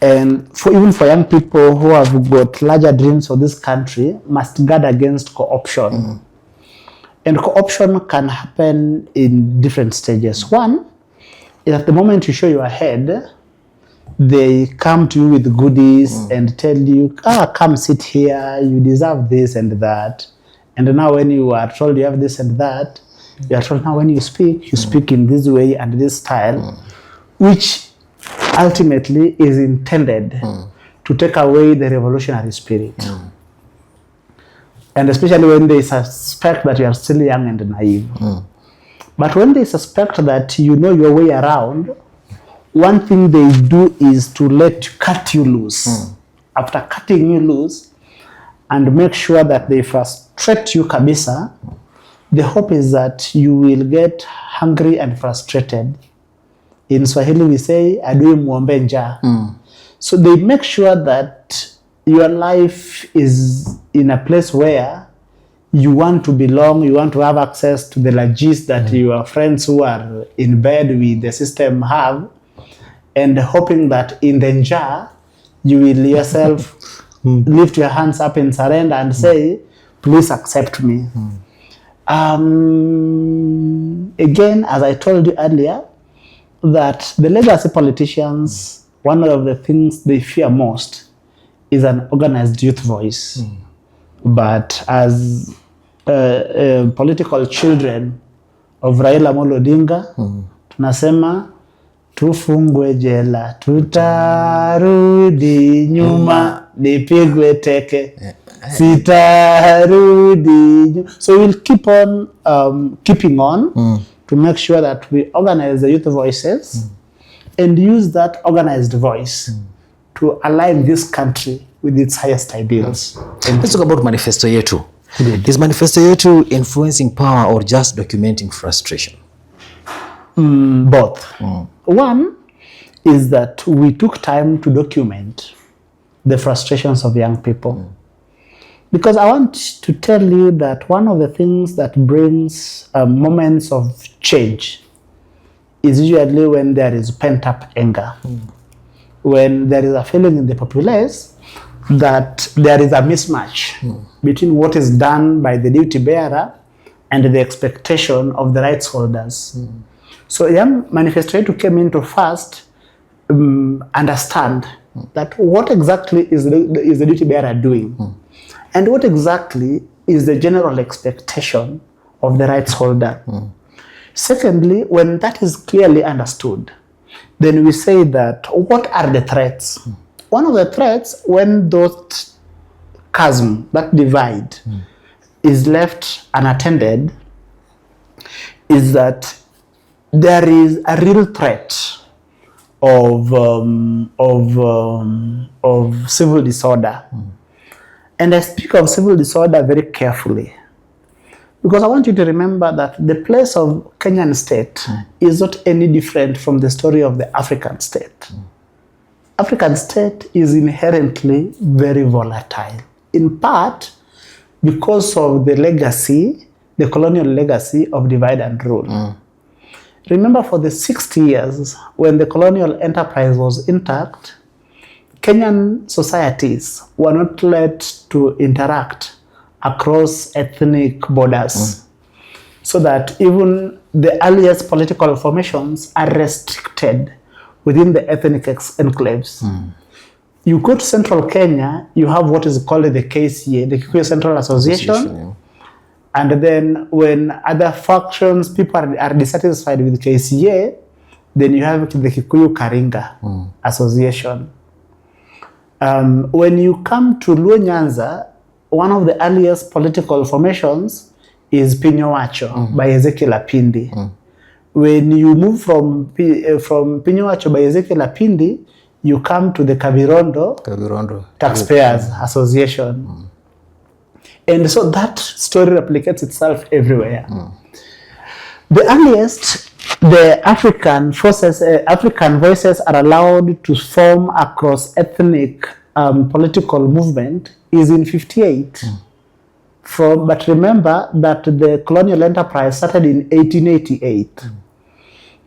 And even for young people who have got larger dreams for this country, must guard against co-option. And co-option can happen in different stages. One is at the moment you show your head, they come to you with goodies and tell you, come sit here, you deserve this and that. And now when you are told you have this and that, you are told now when you speak in this way and this style, which ultimately is intended to take away the revolutionary spirit. And especially when they suspect that you are still young and naive. But when they suspect that you know your way around, one thing they do is to cut you loose. After cutting you loose and make sure that they frustrate you kabisa, the hope is that you will get hungry and frustrated. In Swahili we say, adui muombe njaa. So they make sure that your life is in a place where you want to belong, you want to have access to the lagis that your friends who are in bed with the system have, and hoping that in the njaa, you will yourself lift your hands up in surrender and say, please accept me. Again, as I told you earlier, that the legacy politicians, one of the things they fear most is an organized youth voice. But as political children of Raila Amolo Odinga, tunasema tufungwe jela, tutarudi nyuma, nipigwe teke, sitarudi. So we'll keep on keeping on to make sure that we organize the youth voices and use that organized voice to align this country with its highest ideals. Let's talk about Manifesto Yetu. Is Manifesto Yetu influencing power or just documenting frustration? Both. One is that we took time to document the frustrations of young people. Because I want to tell you that one of the things that brings moments of change is usually when there is pent-up anger. When there is a feeling in the populace that there is a mismatch between what is done by the duty bearer and the expectation of the rights holders. So Young Manifesto Yetu came in to first understand that what exactly is the duty bearer doing, and what exactly is the general expectation of the rights holder. Secondly, when that is clearly understood, then we say that what are the threats? One of the threats, when that chasm, that divide, is left unattended, is that there is a real threat of civil disorder. And I speak of civil disorder very carefully, because I want you to remember that the place of Kenyan state is not any different from the story of the African state. African state is inherently very volatile, in part because of the legacy, the colonial legacy of divide and rule. Remember, for the 60 years when the colonial enterprise was intact, Kenyan societies were not let to interact across ethnic borders, so that even the earliest political formations are restricted within the ethnic enclaves. You go to central Kenya, you have what is called the KCA, the Kikuyu Central Association. And then when other factions, people are dissatisfied with KCA, then you have the Kikuyu Karinga Association. When you come to Luo Nyanza, one of the earliest political formations is Pinyowacho by Ezekiel Apindi. When you move from Pinyowacho by Ezekiel Apindi, you come to the Kavirondo Taxpayers Association. And so that story replicates itself everywhere. The earliest, the African voices are allowed to form across ethnic political movement is in 58. But remember that the colonial enterprise started in 1888.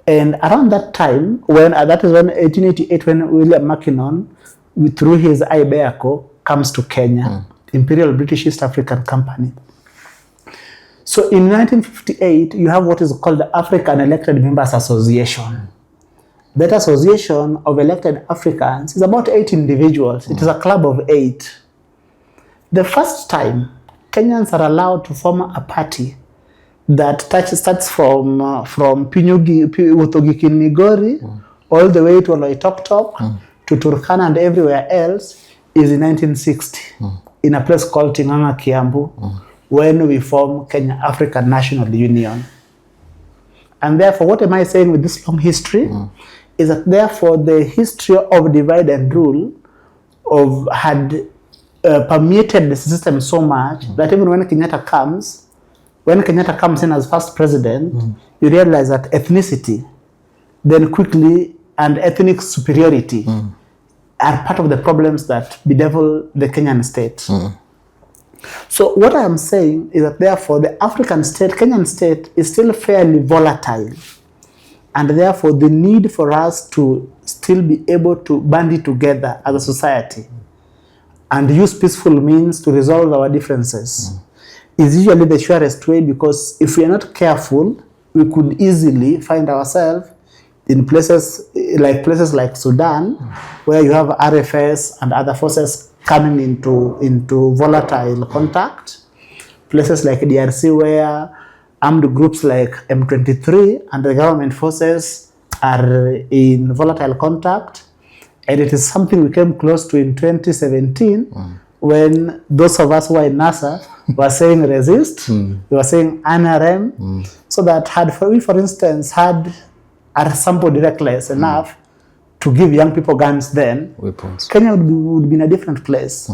And around that time, that is when 1888, when William Mackinnon, through his IBEACO, comes to Kenya, Imperial British East African Company. So in 1958, you have what is called the African Elected Members Association. That association of elected Africans is about 8 individuals. It is a club of 8. The first time Kenyans are allowed to form a party that starts from Migori all the way to Oloitoktok to Turkana and everywhere else is in 1960 in a place called Tinganga, Kiambu, when we form Kenya African National Union. And therefore, what am I saying with this long history? Is that therefore the history of divide and rule had permeated the system so much that even when Kenyatta comes in as first president, you realize that ethnicity, then quickly, and ethnic superiority are part of the problems that bedevil the Kenyan state. So what I am saying is that therefore the African state, Kenyan state, is still fairly volatile. And therefore the need for us to still be able to band together as a society and use peaceful means to resolve our differences is usually the surest way, because if we are not careful, we could easily find ourselves in places like Sudan, where you have RFS and other forces coming into volatile contact. Places like DRC, where armed groups like M23 and the government forces are in volatile contact. And it is something we came close to in 2017 when those of us who are in NASA were saying resist, we were saying NRM, so that we, for instance, had somebody reckless enough to give young people guns then, weapons, Kenya would be in a different place.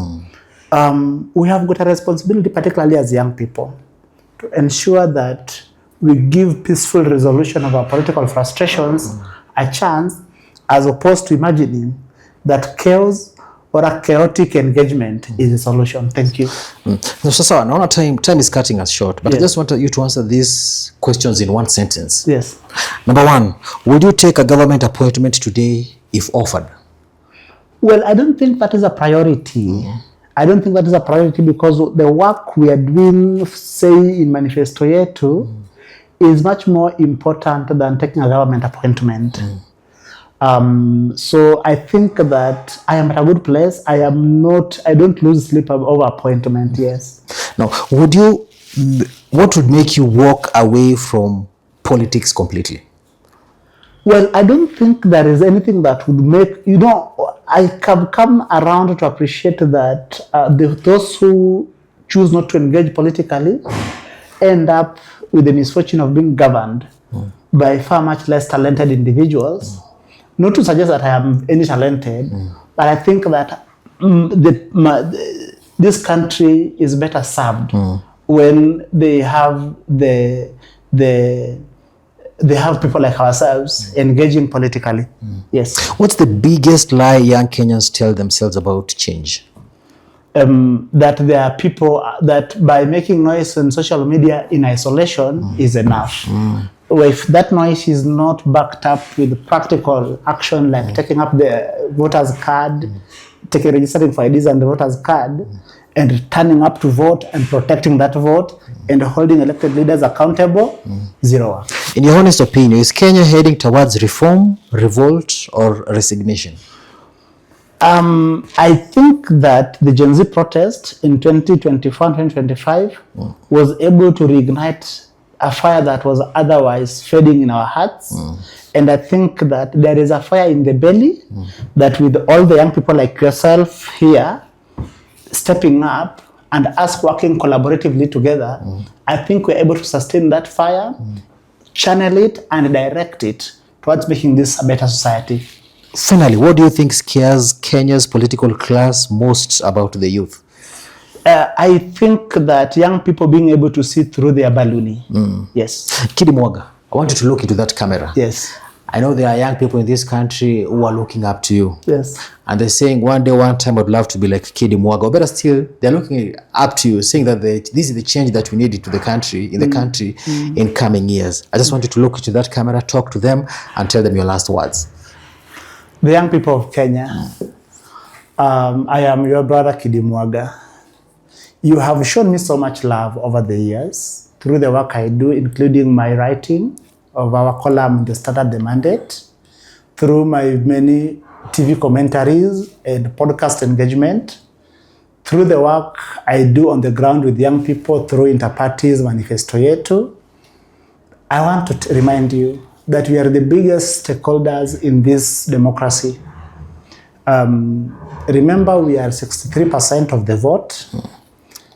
We have got a responsibility, particularly as young people, to ensure that we give peaceful resolution of our political frustrations a chance, as opposed to imagining that chaos or a chaotic engagement is a solution. Thank you. No, so now time is cutting us short, but I just want you to answer these questions in one sentence. Yes. Number one, would you take a government appointment today if offered? Well, I don't think that is a priority. I don't think that is a priority because the work we are doing, say, in Manifesto Yetu, is much more important than taking a government appointment. So I think that I am at a good place. I don't lose sleep over appointment, yes. Now, what would make you walk away from politics completely? Well, I don't think there is anything that would make, I have come around to appreciate that those who choose not to engage politically end up with the misfortune of being governed by far much less talented individuals. Not to suggest that I am any talented, but I think that this country is better served when they have they have people like ourselves engaging politically. Yes. What's the biggest lie young Kenyans tell themselves about change? That there are people that by making noise on social media in isolation is enough. If that noise is not backed up with practical action, like taking up the voter's card, registering for IDs and the voter's card, and turning up to vote and protecting that vote and holding elected leaders accountable, zero work. In your honest opinion, is Kenya heading towards reform, revolt, or resignation? I think that the Gen Z protest in 2024 and 2025 was able to reignite a fire that was otherwise fading in our hearts. And I think that there is a fire in the belly that with all the young people like yourself here stepping up and us working collaboratively together, I think we're able to sustain that fire, channel it and direct it towards making this a better society. Finally, what do you think scares Kenya's political class most about the youth? I think that young people being able to see through their ballooning. Yes. Kidi Mwaga, I want you to look into that camera. Yes. I know there are young people in this country who are looking up to you. Yes. And they're saying one day, one time, I'd love to be like Kidi Mwaga. Or better still, they're looking up to you, saying that this is the change that we need to the country, in the country in coming years. I just want you to look into that camera, talk to them, and tell them your last words. The young people of Kenya, I am your brother Kidi Mwaga. You have shown me so much love over the years. through the work I do, including my writing of our column in the Standard The Mandate, through my many TV commentaries and podcast engagement, through the work I do on the ground with young people through Interparty's Manifesto Yetu. I want to remind you that we are the biggest stakeholders in this democracy. Remember, we are 63% of the vote.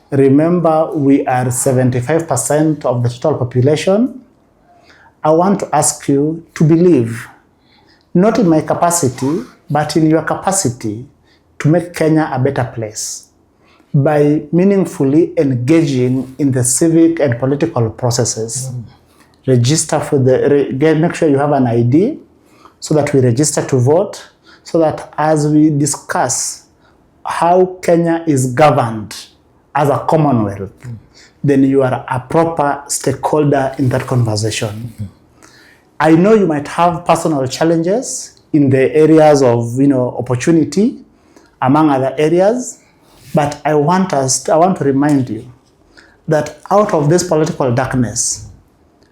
Remember, we are 75% of the total population. I want to ask you to believe, not in my capacity, but in your capacity to make Kenya a better place by meaningfully engaging in the civic and political processes. Register for make sure you have an ID so that we register to vote, so that as we discuss how Kenya is governed as a commonwealth, then you are a proper stakeholder in that conversation. I know you might have personal challenges in the areas of opportunity, among other areas, but I want to remind you that out of this political darkness,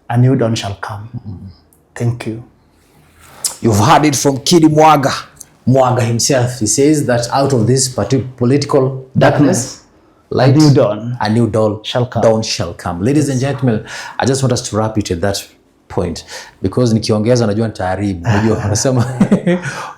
a new dawn shall come. Thank you. You've heard it from Kidi Mwaga. Mwaga himself, he says that out of this political darkness, light, a new dawn shall come. Ladies and gentlemen, I just want us to wrap it at that point, because nikiongeza najua nitaharibu. Unajua wanasema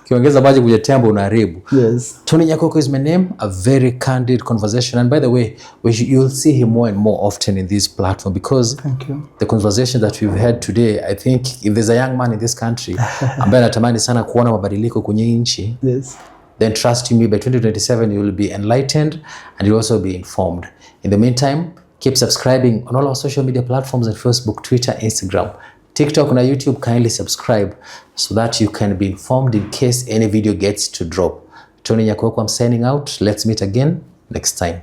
ukiongeza maji kwenye tembo unaharibu. Yes. Tony Nyakoko is my name. A very candid conversation, and by the way, you'll see him more and more often in this platform, because thank you. The conversation that we've had today, I think if there's a young man in this country ambaye anatamani sana kuona mabadiliko kwenye nchi, yes, then trust me, by 2027 you will be enlightened and you'll also be informed. In the meantime, keep subscribing on all our social media platforms, like Facebook, Twitter, Instagram, TikTok and YouTube. Kindly subscribe so that you can be informed in case any video gets to drop. Tony Nyakoko, I'm signing out. Let's meet again next time.